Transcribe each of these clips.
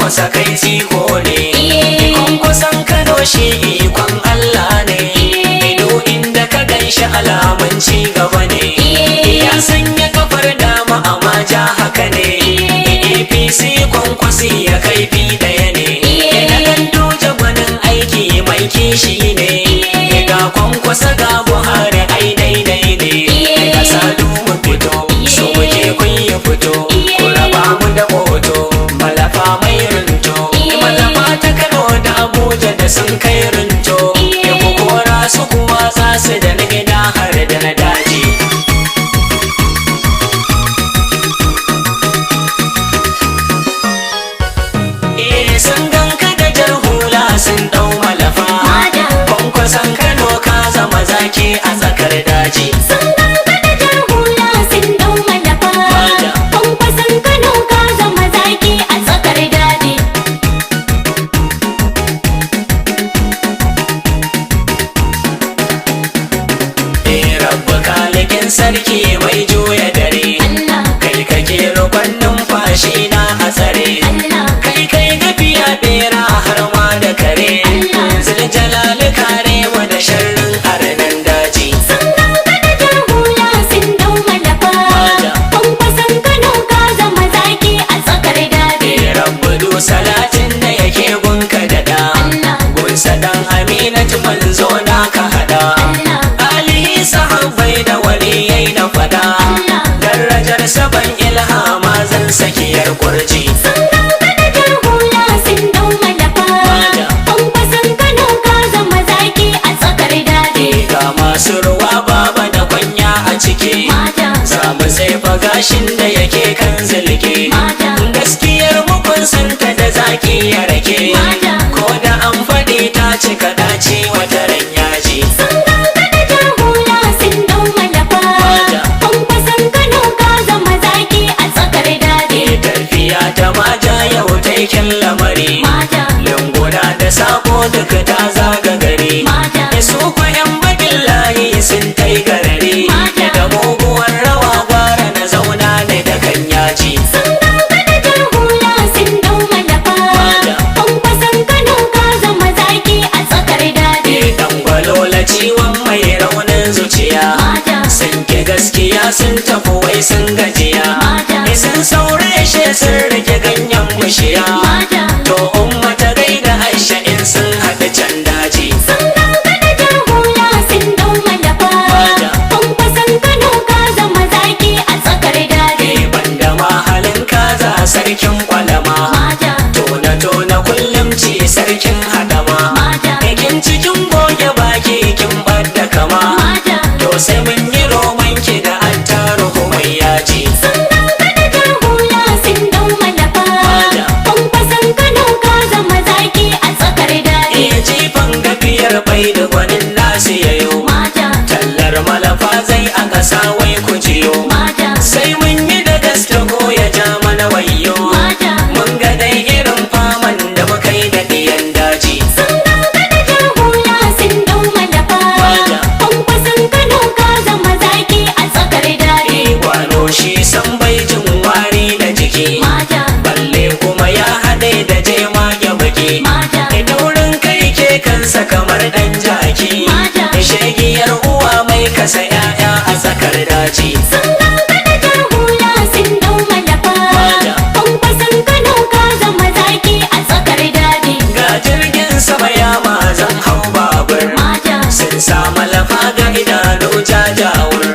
kwankwasa kai ziko ne. Kwankwason Kano shi ikon Allah ne. Ido inda ka ganshi alamun ci gaba ne. Ya sanya kafar dama amma ja haka ne. APC kwankwasi ya kaifi ɗaya ne. Na Ganduje gwanin aiki mai kishi ne. Ga kwankwasa ga Buhari ai daidai ne. Kasa mu fito so muke kun yi fito. Ku raba mu da hoto malafa mai rinto. Malafa ta Kano da Abuja da sun kai rinto. Ku kora su kuwa za su da na gida har da na daji. Sun ganka da jar hula sun dau malafa. Kwankwason Kano ka zama zaki a tsakar daji. Sun ganka da jar hula sun dau malafa. Kwankwason Kano ka zama zaki a tsakar daji. Rabba kalikin sarki mai juya dare. Kai kake roƙon numfashi na a tsare. Kai gafiya bera har ma da kare. Zuljalali kare mu da sharrin arnan daji. Sun ganka da jar hula sun dau malafa. Kwankwason Kano ka zama zaki a tsakar daji. Rabbu du salatin da yake gunka da da. Gunsa dan Aminatu manzo na ka hada. Alihi sahabbai da waliyai na fada. Darajar saban ilhama zan sakiyar kurji. Sun ganka da jar hula sun dau malafa. Kwankwason Kano ka zama zaki a tsakar daji. Ga masu ruwa baba da kwanya a ciki. Za mu tsefa gashin da yake kan zilge. Gaskiyar mukun santa da zaki ya rake. Ko da an faɗi ta cika dace wata ran yaji. Sun ganka da jar hula sun dau malafa. Kwankwason Kano ka zama zaki a tsakar daji. Tafiya ta maja yau taikin lamari. Lunguna da sako duk ta zaga gari. Su kwa yan bakin layi sun tai garari. Da muguwar rawa gwara na zauna ne da kan yaji. Sun ganka da jar hula sun dau malafa. Kwankwason Kano ka zama zaki a tsakar daji. Dan gwalola ciwon mai raunin zuciya. Sun ki gaskiya sun tafi wai sun gajiya. Sun saure shi sun rike ganyen bishiya. To umma ta gaida Aisha in sun haɗu can daji. Sun ganka da jar hula sun dau malafa. Kwankwason Kano ka zama zaki a tsakar daji. Banda mahalin kaza sarkin kwalama. Tona kullum ci sarkin hadama. Kin cikin goge baki kin badda kama. To sai mun yi romanki da attaruhu mai yaji. Sun ganka da jar hula sun dau malafa. Kwankwason Kano ka zama zaki a tsakar daji. Jifan gafiyar bai da gwanin nasu yayo. Tallar malafa zai a ƙasa wai ku jiyo. Sai mun yi da gaske ko ya ja mana wayo. Mun ga dai irin faman da muka yi da ɗiyan daji. Sun ganka da jar hula sun dau malafa. Kwankwason Kano ka zama zaki a tsakar daji. Gwano shi san bai jin wari da jiki. Balle kuma ya haɗe da jemage baki. Daurin kai ke kansa kamar ɗan jaki. Shegiyar uwa mai kasa 'ya'ya a tsakar daji. Sun ganka da jar hula sun dau malafa. Kwankwason Kano ka zama zaki a tsakar daji. Ga jirgin sama ya mazan hau babur. Sun sa malafa ga idanu jajawur.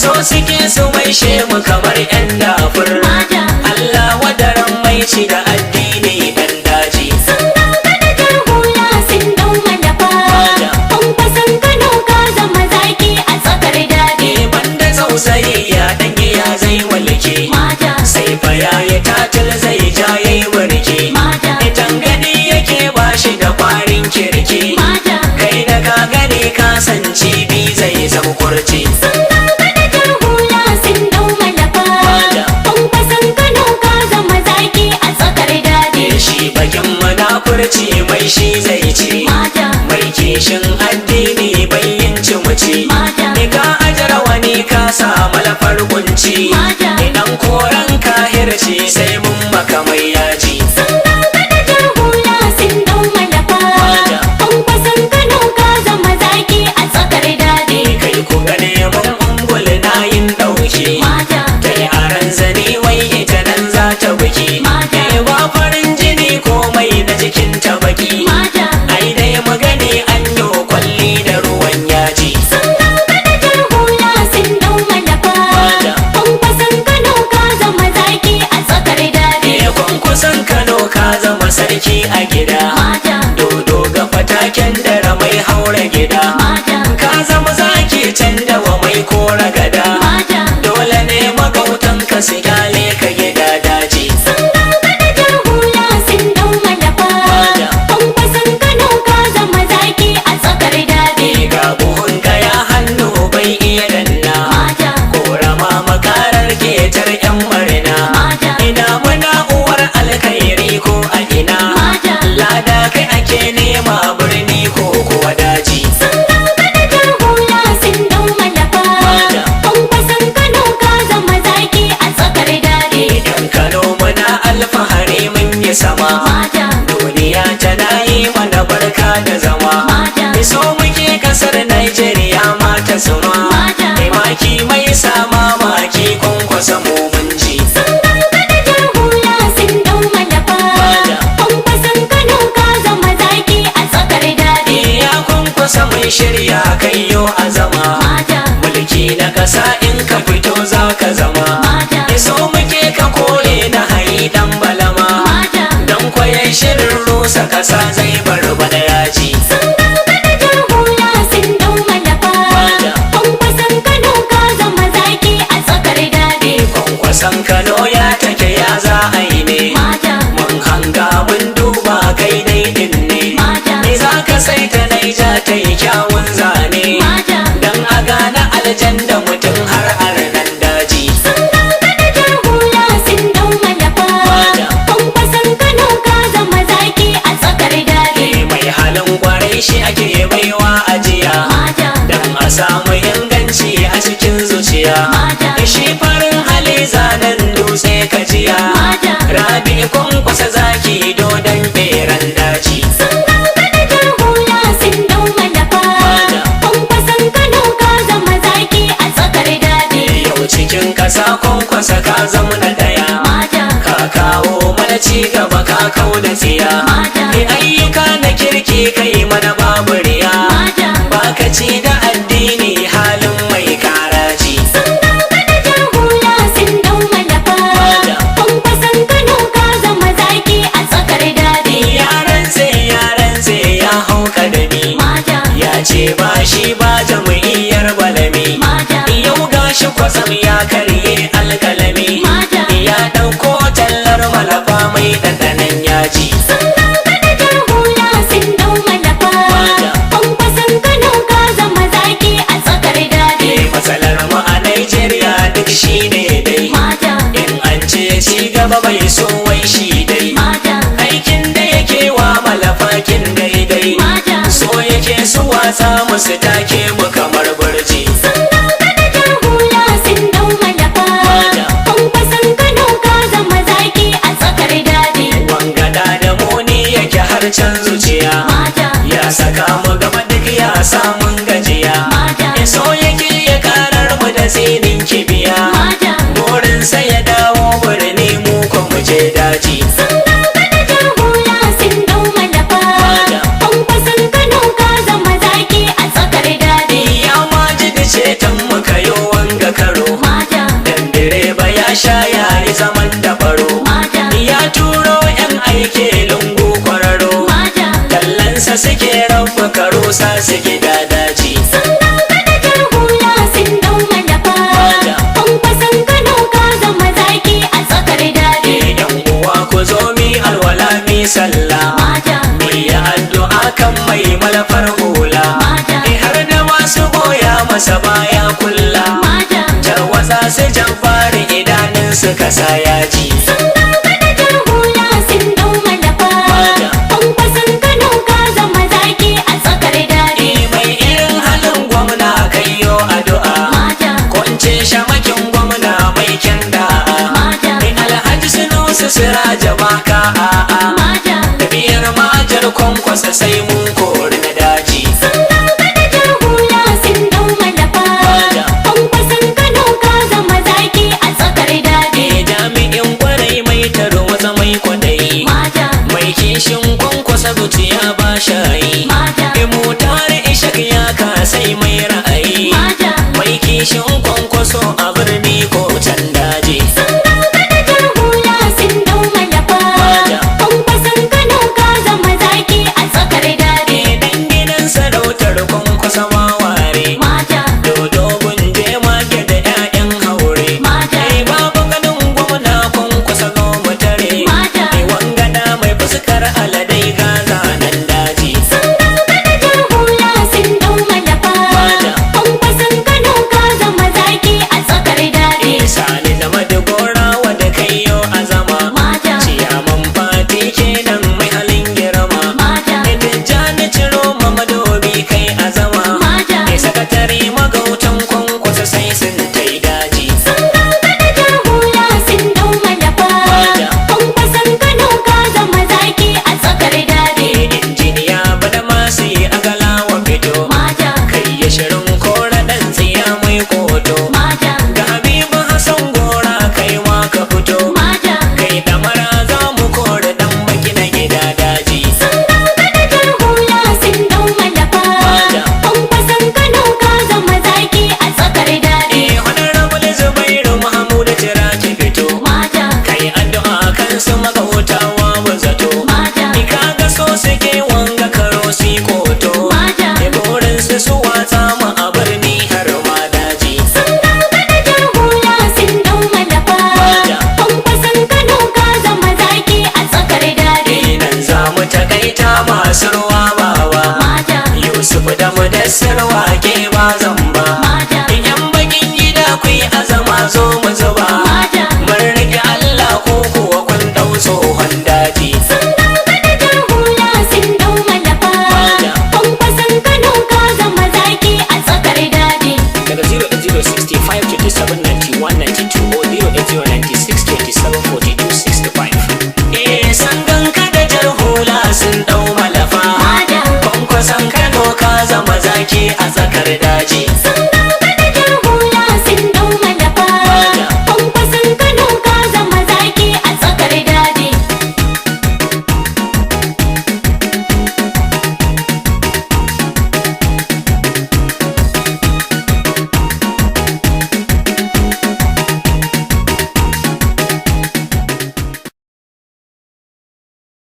So suke su maishe mu kamar 'yan dafur. Allah wadaran mai ci da addini ɗan daji. Sun ganka da jar hula sun dau malafa. Kwankwason Kano ka zama zaki a tsakar daji. Banda tausayi ya ɗan ya zai walke. Sai fa yayi tatil zai ja yayi warke. Tangani yake bashi da kwarin kirki. Kai da ka gani ka san cibi zai zama kurci. Sun ganka da jar hula sun dau malafa. Kwankwason Kano ka zama zaki a tsakar daji. Shi bakin munafurci mai shi zai ci. Mai kishin addini bai yin cimuci. Ka ajara wani ka sa malafar kunci. Idan koran kahirci sai mun maka mai yaji. Sun ganka na ƙasa in ka fito za ka zama Mata. iso muke ka kore na hayi dan balama Mata. don kwayan shirin rusa ƙasa zai bar bada yaji Sun gangana jar hula sun dau malafa. Mata. Kwankwason Kano ka zama zaki a tsakar daji. kwankwason Kano ya take ya za a yi ne Mata. mun hanga mun duba kai dai din ne Mata. me za ka sai ta naija ta yi kyawun zane Mata. don a gane aljanda mutum har arnan daji Sun gangana jar hula sun dau malafa. Mata. Kwankwason Kano ka zama zaki a tsakar daji. mai halin kwarai shi ake baiwa ajiya Mata. don a samu inganci a cikin zuciya Mata. shi farin hali zanen dutse kajiya Mata. rabi kwankwasa zaki dodon beran daji Sun gangana jar hula sun dau malafa. Mata. Kwankwason Kano ka zama zaki a tsakar daji. yau cikin kasa kwankwasa ka zama na daya Mata. ka kawo mana ci gaba ka kau da tsiya Mata. ayyuka na kirki kai mana babu riya Mata. baka ci da addini halin mai karaji Sun gangana jar hula sun dau malafa. Mata. Kwankwason Kano ka zama zaki a tsakar daji. yaran sai ya hau kadami Mata. ya ce ba shi ba jam'iyyar balami Mata. yau gashi kwasam ya karye alkalami Mata. ya ɗauko tallar malafa mai ɗanɗanon yaji Sun gangana jar hula sun dau malafa. Mata. Kwankwason Kano ka zama zaki a tsakar daji. matsalar mu a Nigeria duk shi ne dai Mata. in an ce ci gaba bai so wai shi dai Mata. aikin da yake wa malafakin daidai Mata. so yake su watsa musu take mu kamar burji Sun gangana jar hula sun dau malafa. Mata. Kwankwason Kano ka zama zaki a tsakar daji. wangada da muni yake har can zuciya Mata. ya saka mu gaba duk ya samun gajiya Mata. so yake ya karar mu da tsinin kibiya Mata. burinsa ya dawo birni mu ko mu je daji Sun gangana jar hula sun dau malafa. Mata. Kwankwason Kano ka zama zaki a tsakar daji. ya maji da ceton muka yo wanga karo Mata. dan direba ya sha yayi zaman da baro Mata. ya turo yan aike lungu kwararo Mata. kallansa suke rabu karo sa su gida daji Sun gangana jar hula sun dau malafa. Mata. Kwankwason Kano ka zama zaki a tsakar daji. yan uwa ku zo mi alwala mi sallah Mata. mi yi addu'a kan mai malafar hula Mata. har da masu goya masa baya kulla Mata. tarwatsa su jan fari idanun su kasa yaji Sun gangana jar hula sun dau malafa. Mata. Kwankwason Kano ka zama zaki a tsakar daji. mai irin halin gwamna kai yo addu'a Mata. kwance shamakin gwamna mai kyan da'a Mata. alhaji sunusu siraja baka a'a Mata. tafiyar majar kwankwasa sai mun kori na daji Sun gangana jar hula sun dau malafa. Mata. Kwankwason Kano ka zama zaki a tsakar daji. jami'in kwarai mai tarwatsa mai kwadai Mata. mai kishin kwankwasa zuciya ba shayi Mata. mu tare ishak ya kasai mai ra'ayi Mata. mai kishin kwankwaso a birni ko can daji Sun gangana jar hula sun dau malafa. Mata. Kwankwason Kano ka zama zaki a tsakar daji. dan gidan sarautar kwankwasa maware Mata. dodo gunje mage da 'ya'yan haure Mata. babu ganin gwamna kwankwasa zo mu tare Mata. wangada mai fuskar aladai gaza nan daji Sun gangana jar hula sun dau malafa. Mata. Kwankwason Kano ka zama zaki masu ruwa bawa Maja, Yusuf da Mudassir wake ba zamba Maja, yan bakin gida ku yi azama zo mu zuba Maja. mun rike Allah ko kuwa kun dau tsohon daji Sun ganka da jar hula sun dau malafa. Maja. Kwankwason Kano ka zama zaki a tsakar daji. daga 08065 2791 92 or 08096 27 42 65 sun ganka da jar hula sun